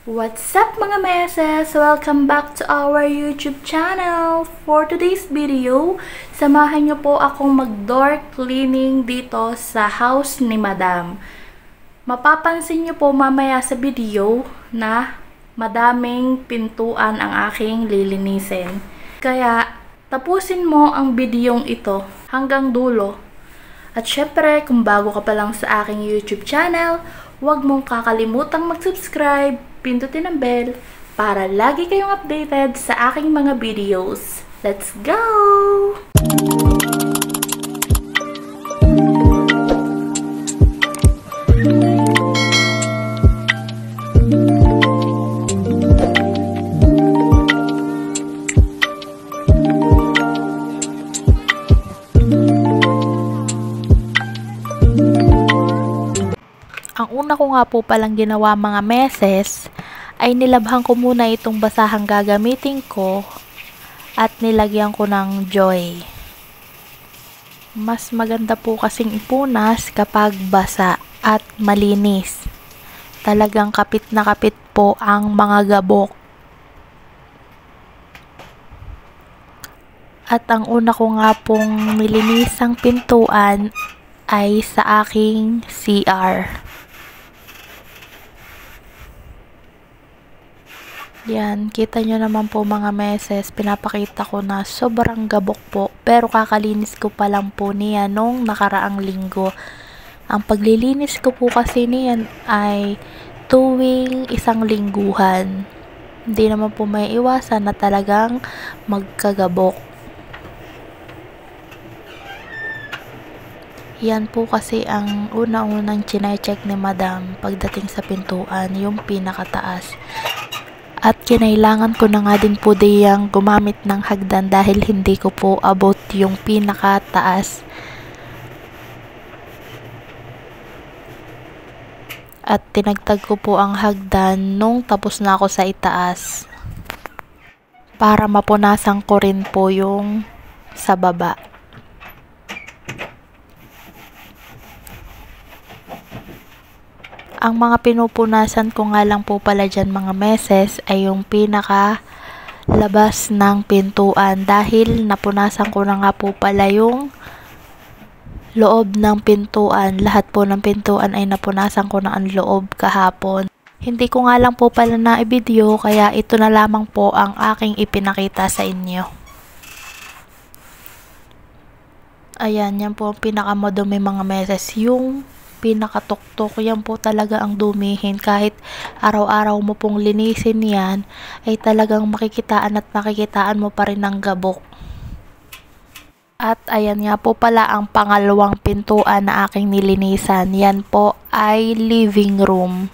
What's up mga meses? Welcome back to our YouTube channel. For today's video, samahan niyo po akong mag-door cleaning dito sa house ni Madam. Mapapansin niyo po mamaya sa video na madaming pintuan ang aking lilinisin. Kaya tapusin mo ang videong ito hanggang dulo. At syempre, kung bago ka pa lang sa aking YouTube channel, huwag mong kakalimutang mag-subscribe, pindutin ang bell para lagi kayong updated sa aking mga videos. Let's go! Ang una ko nga po palang ginawa mga meses ay nilabhan ko muna itong basahang gagamitin ko at nilagyan ko ng Joy. Mas maganda po kasing ipunas kapag basa at malinis. Talagang kapit na kapit po ang mga gabok. At ang una ko nga pong nilinisang pintuan ay sa aking CR. Yan, kita nyo naman po mga meses, pinapakita ko na sobrang gabok po, pero kakalinis ko pa lang po niya nung nakaraang linggo. Ang paglilinis ko po kasi niyan ay tuwing isang lingguhan. Hindi naman po may iwasan na talagang magkagabok. Yan po kasi ang unang-unang chine-check ni Madam pagdating sa pintuan, yung pinakataas. At kinailangan ko na nga din po diyang gumamit ng hagdan dahil hindi ko po abot yung pinakataas. At tinagtag ko po ang hagdan nung tapos na ako sa itaas. Para mapunasan ko rin po yung sa baba. Ang mga pinupunasan ko nga lang po pala dyan mga meses ay yung pinaka labas ng pintuan dahil napunasan ko na nga po pala yung loob ng pintuan. Lahat po ng pintuan ay napunasan ko na ang loob kahapon. Hindi ko nga lang po pala na i-video kaya ito na lamang po ang aking ipinakita sa inyo. Ayan, yan po ang pinakamadumi mga meses. Yung pinakatuktok, yan po talaga ang dumihin. Kahit araw-araw mo pong linisin yan, ay talagang makikitaan at makikitaan mo pa rin ng gabok. At ayan nga po pala ang pangalawang pintuan na aking nilinisan. Yan po ay living room.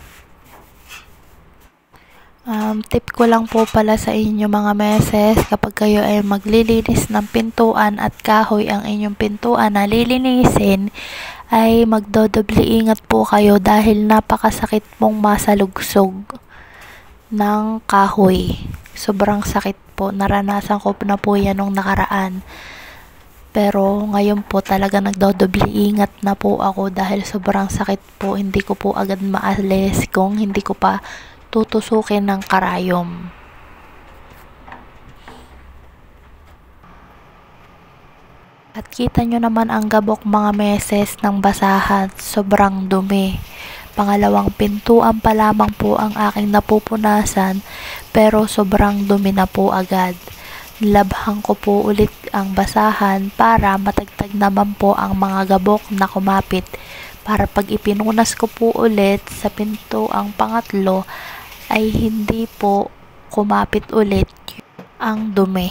Tip ko lang po pala sa inyo mga meses, kapag kayo ay maglilinis ng pintuan at kahoy ang inyong pintuan na lilinisin, ay magdodoble ingat po kayo dahil napakasakit pong masalugsog ng kahoy. Sobrang sakit po. Naranasan ko na po yan nung nakaraan. Pero ngayon po talaga nagdodoble ingat na po ako dahil sobrang sakit po. Hindi ko po agad maalis kung hindi ko pa tutusukin ng karayom. At kita nyo naman ang gabok mga meses ng basahan, sobrang dumi. Pangalawang pintuan pa lamang po ang aking napupunasan pero sobrang dumi na po agad. Nilabhan ko po ulit ang basahan para matagtag naman po ang mga gabok na kumapit. Para pag ipinunas ko po ulit sa pinto ang pangatlo ay hindi po kumapit ulit ang dumi.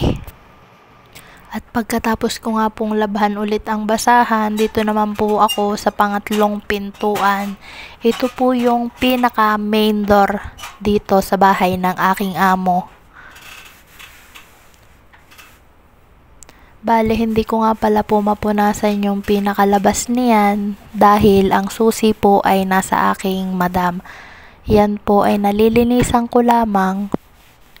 At pagkatapos ko nga pong labhan ulit ang basahan, dito naman po ako sa pangatlong pintuan. Ito po yung pinaka main door dito sa bahay ng aking amo. Bale, hindi ko nga pala po mapunasan yung pinakalabas niyan dahil ang susi po ay nasa aking madam. Yan po ay nalilinisan ko lamang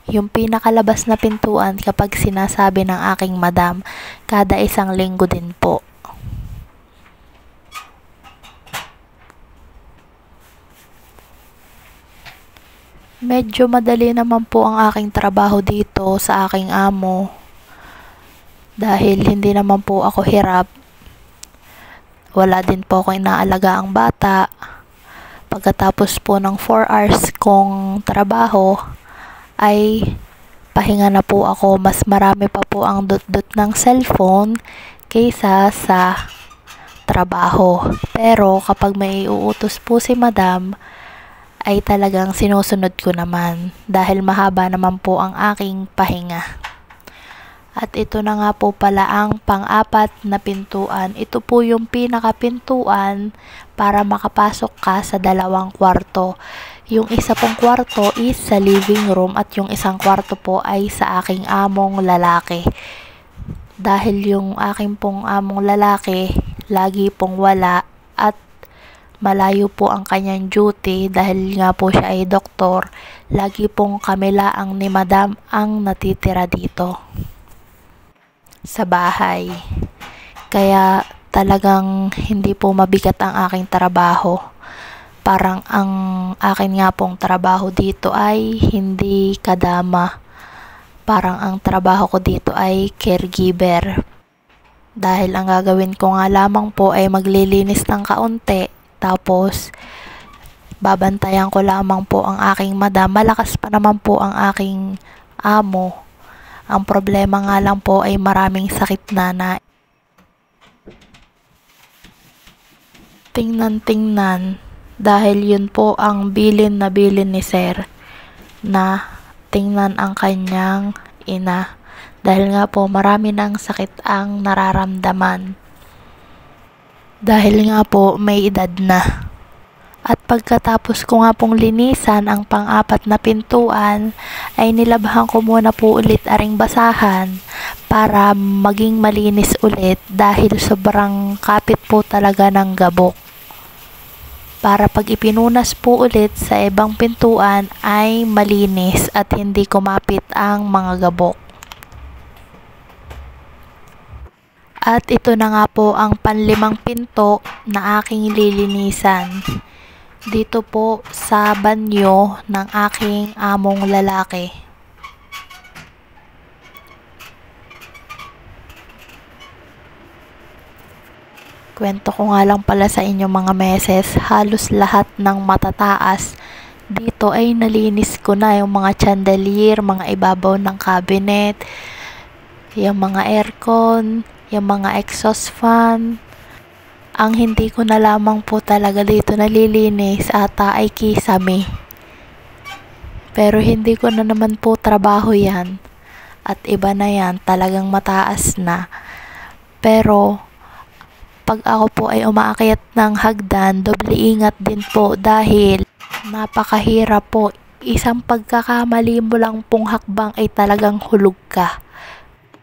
yung pinakalabas na pintuan kapag sinasabi ng aking madam, kada isang linggo din po. Medyo madali naman po ang aking trabaho dito sa aking amo dahil hindi naman po ako hirap. Wala din po ako inaalaga ang bata. Pagkatapos po ng 4 hours kong trabaho ay pahinga na po ako. Mas marami pa po ang dot-dot ng cellphone kaysa sa trabaho. Pero kapag may uutos po si madam, ay talagang sinusunod ko naman dahil mahaba naman po ang aking pahinga. At ito na nga po pala ang pang-apat na pintuan. Ito po yung pinaka-pintuan para makapasok ka sa dalawang kwarto. Yung isa pong kwarto is sa living room at yung isang kwarto po ay sa aking among lalaki. Dahil yung aking pong among lalaki lagi pong wala at malayo po ang kanyang duty dahil nga po siya ay doktor. Lagi pong kami laang ni madam ang natitira dito sa bahay. Kaya talagang hindi po mabigat ang aking trabaho. Parang ang akin nga pong trabaho dito ay hindi kadama. Parang ang trabaho ko dito ay caregiver. Dahil ang gagawin ko nga lamang po ay maglilinis ng kaunti. Tapos, babantayan ko lamang po ang aking madam. Malakas pa naman po ang aking amo. Ang problema nga lang po ay maraming sakit na tingnan dahil yun po ang bilin ni sir na tingnan ang kanyang ina. Dahil nga po marami ng sakit ang nararamdaman. Dahil nga po may edad na. At pagkatapos ko nga pong linisan ang pang-apat na pintuan, ay nilabhan ko muna po ulit aring basahan para maging malinis ulit dahil sobrang kapit po talaga ng gabok. Para pag ipinunas po ulit sa ibang pintuan ay malinis at hindi kumapit ang mga gabok. At ito na nga po ang panlimang pinto na aking lilinisan. Dito po sa banyo ng aking among lalaki. Kwento ko nga lang pala sa inyo mga meses, halos lahat ng matataas dito ay nalinis ko na. Yung mga chandelier, mga ibabaw ng cabinet, yung mga aircon, yung mga exhaust fan. Ang hindi ko na lamang po talaga dito nalilinis ata ay kisame. Pero hindi ko na naman po trabaho yan. At iba na yan, talagang mataas na. Pero pag ako po ay umaakyat ng hagdan, doble ingat din po dahil napakahirap po. Isang pagkakamali mo lang pong hakbang ay talagang hulog ka.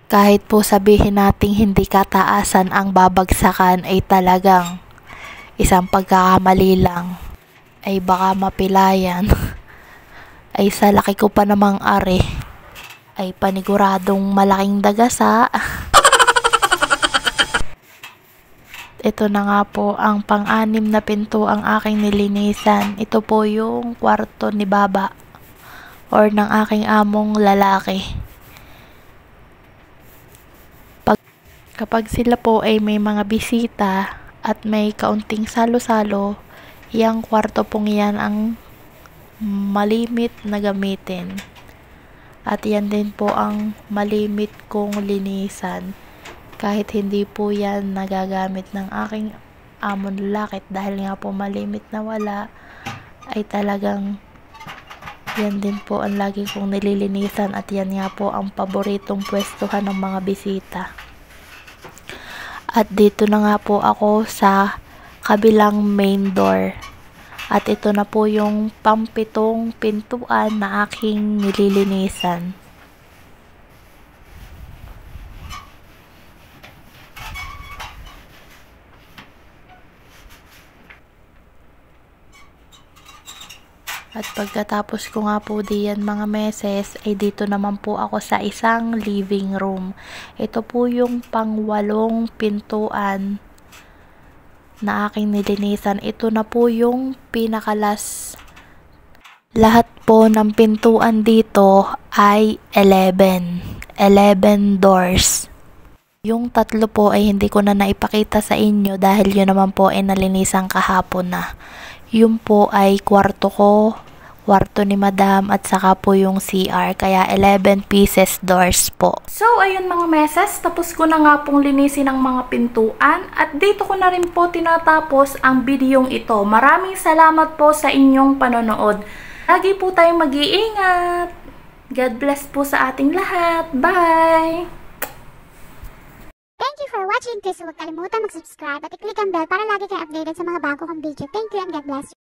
Kahit po sabihin nating hindi kataasan ang babagsakan ay talagang isang pagkakamali lang ay baka mapilayan. Ay sa laki ko pa namang ari ay paniguradong malaking dagasa. Ito na nga po ang pang-anim na pinto ang aking nilinisan. Ito po yung kwarto ni Baba or ng aking among lalaki. Kapag sila po ay may mga bisita at may kaunting salo-salo, yang kwarto pong yan ang malimit na gamitin. At yan din po ang malimit kong linisan. Kahit hindi po yan nagagamit ng aking amon lalaki dahil nga po malimit na wala, ay talagang yan din po ang lagi kong nililinisan at yan nga po ang paboritong pwestuhan ng mga bisita. At dito na nga po ako sa kabilang main door. At ito na po yung pampitong pintuan na aking nililinisan. At pagkatapos ko nga po diyan mga meses, ay dito naman po ako sa isang living room. Ito po yung pang-8 pintuan na aking nilinisan. Ito na po yung pinakalas Lahat po ng pintuan dito ay 11 doors. Yung tatlo po ay hindi ko na naipakita sa inyo dahil yun naman po ay nalinisan kahapon na. Yun po ay kwarto ko, kwarto ni Madam at saka po yung CR, kaya 11 pieces doors po. So ayun mga meses, tapos ko na nga pong linisin ang mga pintuan at dito ko na rin po tinatapos ang videong ito. Maraming salamat po sa inyong panonood. Lagi po tayong mag-iingat. God bless po sa ating lahat. Bye! Thank you for watching. Please huwag kalimutan mag-subscribe at i-click ang bell para lagi kayong updated sa mga bago kong video. Thank you and God bless you.